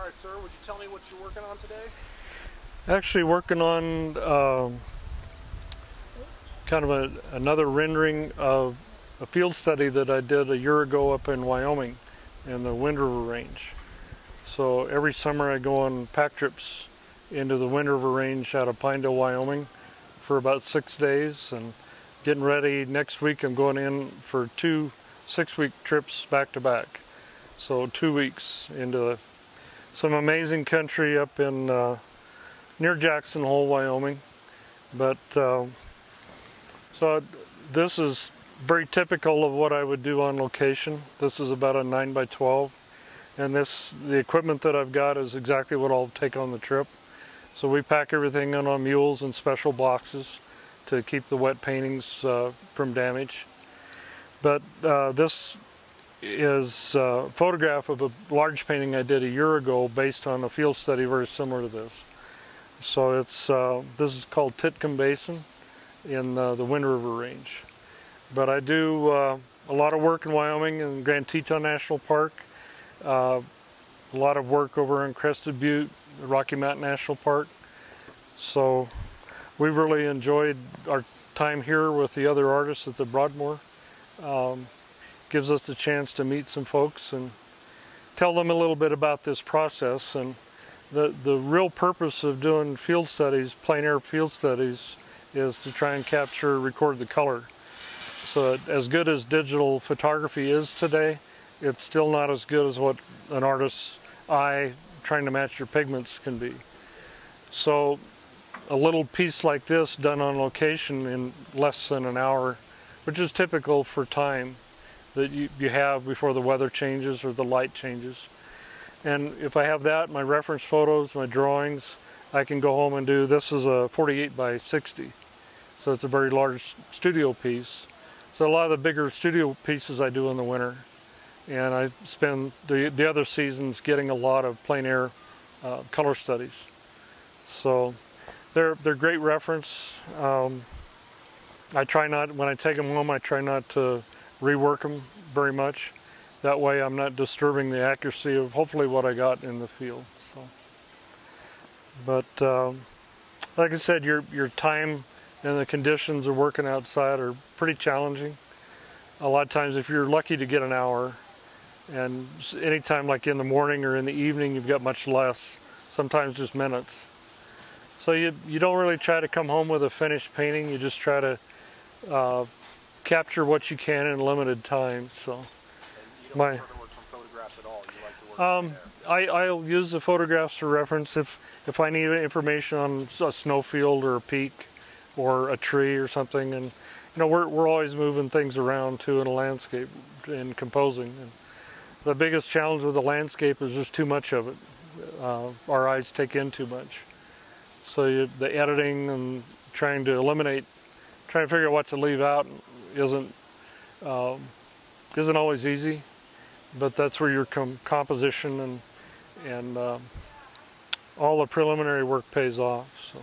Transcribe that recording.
right, sir, would you tell me what you're working on today? Actually working on kind of another rendering of a field study that I did a year ago up in Wyoming in the Wind River Range. So every summer I go on pack trips into the Wind River Range out of Pinedale, Wyoming for about 6 days, and getting ready. Next week I'm going in for 2 6-week trips back to back. So 2 weeks into some amazing country up in near Jackson Hole, Wyoming. But so this is very typical of what I would do on location. This is about a 9x12, and the equipment that I've got is exactly what I'll take on the trip. So we pack everything in on mules in special boxes to keep the wet paintings from damage. But this is a photograph of a large painting I did a year ago based on a field study very similar to this. So this is called Titcomb Basin in the Wind River Range. But I do a lot of work in Wyoming and Grand Teton National Park, a lot of work over in Crested Butte, Rocky Mountain National Park. So we really enjoyed our time here with the other artists at the Broadmoor. Gives us the chance to meet some folks and tell them a little bit about this process. And the real purpose of doing field studies, plein air field studies, is to try and record the color. So as good as digital photography is today, it's still not as good as what an artist's eye trying to match your pigments can be. So a little piece like this done on location in less than an hour, which is typical for time that you have before the weather changes or the light changes. And if I have that, my reference photos, my drawings, I can go home and do, this is a 48x60. So it's a very large studio piece. So a lot of the bigger studio pieces I do in the winter. And I spend the other seasons getting a lot of plein air color studies. So they're great reference. I try not, when I take them home, I try not to rework them very much. That way I'm not disturbing the accuracy of hopefully what I got in the field. So, but like I said, your time and the conditions of working outside are pretty challenging. A lot of times if you're lucky to get an hour, and anytime like in the morning or in the evening you've got much less, sometimes just minutes. So you don't really try to come home with a finished painting, you just try to capture what you can in limited time. So and you don't work from photographs at all. You like to work I'll use the photographs for reference if I need information on a snowfield or a peak or a tree or something. And you know, we're always moving things around too in a landscape and composing. And the biggest challenge with the landscape is just too much of it. Our eyes take in too much. So the editing and trying to figure out what to leave out isn't always easy, but that's where your composition and all the preliminary work pays off. So.